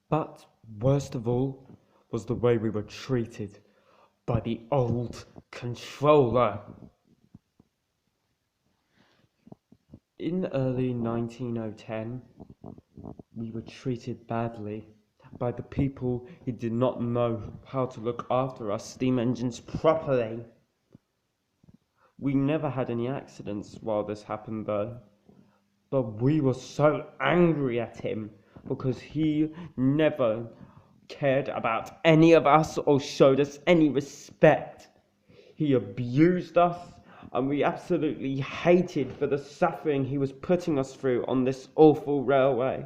But worst of all was the way we were treated by the old controller. In early 19010, we were treated badly by the people who did not know how to look after our steam engines properly. We never had any accidents while this happened though, but we were so angry at him because he never cared about any of us or showed us any respect. He abused us, and we absolutely hated for the suffering he was putting us through on this awful railway.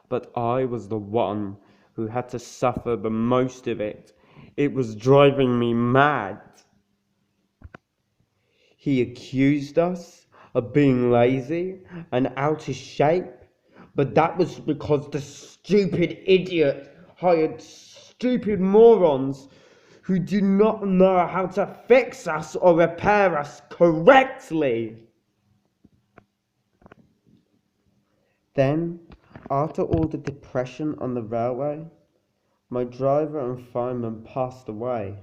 But I was the one who had to suffer the most of it. It was driving me mad. He accused us of being lazy and out of shape, but that was because the stupid idiot hired stupid morons who do not know how to fix us or repair us correctly. Then, after all the depression on the railway, my driver and fireman passed away.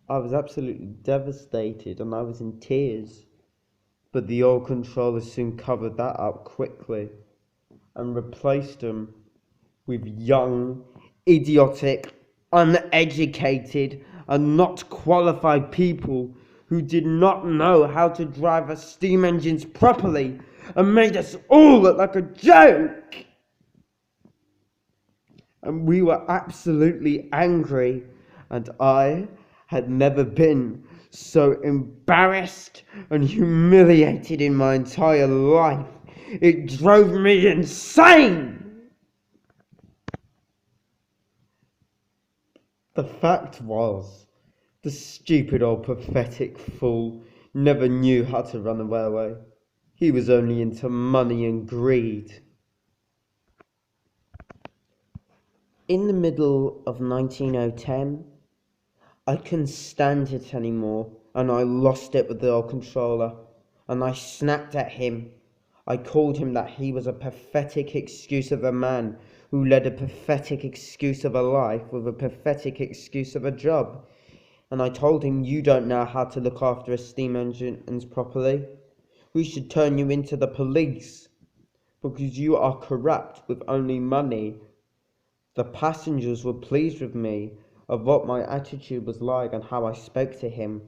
I was absolutely devastated and I was in tears. But the old controller soon covered that up quickly and replaced them with young, idiotic, uneducated, and not qualified people who did not know how to drive our steam engines properly and made us all look like a joke. And we were absolutely angry, and I had never been so embarrassed and humiliated in my entire life. It drove me insane! The fact was, the stupid old pathetic fool never knew how to run a railway. He was only into money and greed. In the middle of 19010, I couldn't stand it anymore, and I lost it with the old controller, and I snapped at him. I called him that he was a pathetic excuse of a man who led a pathetic excuse of a life with a pathetic excuse of a job. And I told him, you don't know how to look after a steam engines properly. We should turn you into the police because you are corrupt with only money. The passengers were pleased with me of what my attitude was like and how I spoke to him.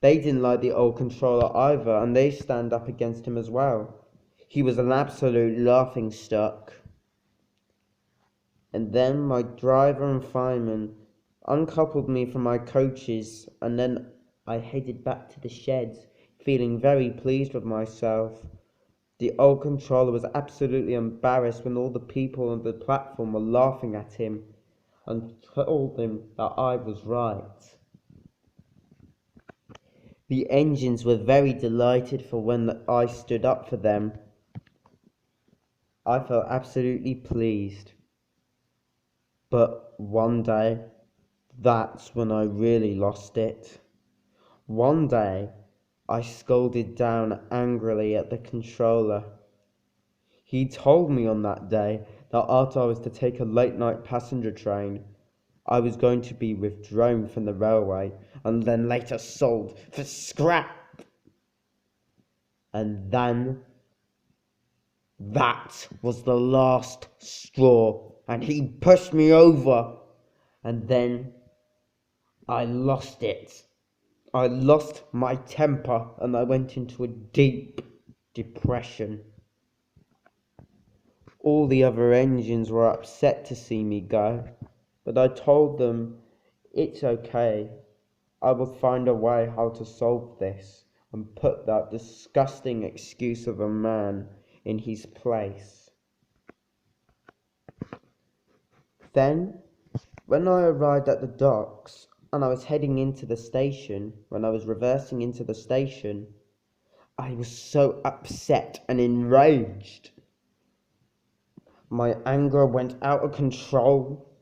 They didn't like the old controller either, and they stand up against him as well. He was an absolute laughingstock. And then my driver and fireman uncoupled me from my coaches, and then I headed back to the sheds, feeling very pleased with myself. The old controller was absolutely embarrassed when all the people on the platform were laughing at him and told him that I was right. The engines were very delighted for when I stood up for them. I felt absolutely pleased. But one day, that's when I really lost it. One day, I scolded down angrily at the controller. He told me on that day that after I was to take a late night passenger train, I was going to be withdrawn from the railway and then later sold for scrap. And then that was the last straw, and he pushed me over, and then I lost it. I lost my temper and I went into a deep depression. All the other engines were upset to see me go, but I told them it's okay. I will find a way how to solve this and put that disgusting excuse of a man in his place. Then, when I arrived at the docks and I was heading into the station, when I was reversing into the station, I was so upset and enraged. My anger went out of control,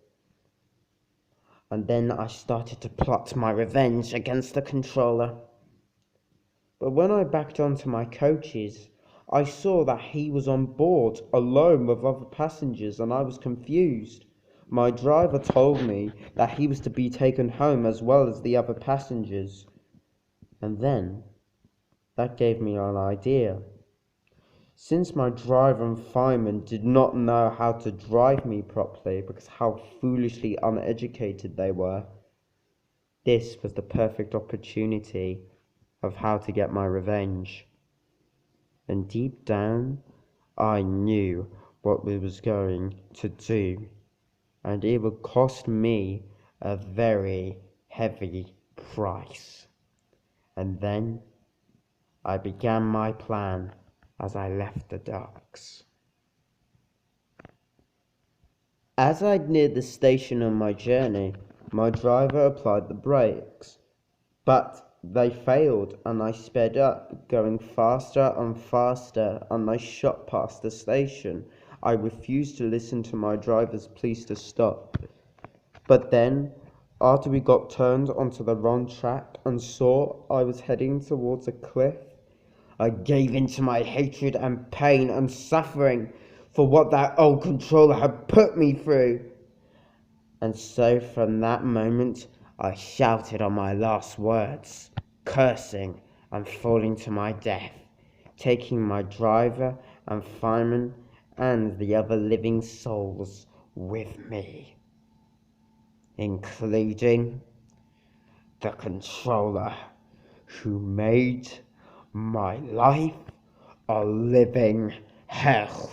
and then I started to plot my revenge against the controller. But when I backed onto my coaches, I saw that he was on board, alone with other passengers, and I was confused. My driver told me that he was to be taken home as well as the other passengers. And then, that gave me an idea. Since my driver and fireman did not know how to drive me properly because how foolishly uneducated they were, this was the perfect opportunity of how to get my revenge. And deep down, I knew what we was going to do, and it would cost me a very heavy price. And then I began my plan as I left the docks. As I neared the station on my journey, my driver applied the brakes, but they failed and I sped up, going faster and faster, and I shot past the station. I refused to listen to my driver's pleas to stop. But then, after we got turned onto the wrong track and saw I was heading towards a cliff, I gave in to my hatred and pain and suffering for what that old controller had put me through. And so from that moment, I shouted on my last words, cursing and falling to my death, taking my driver and fireman and the other living souls with me, including the controller who made my life a living hell.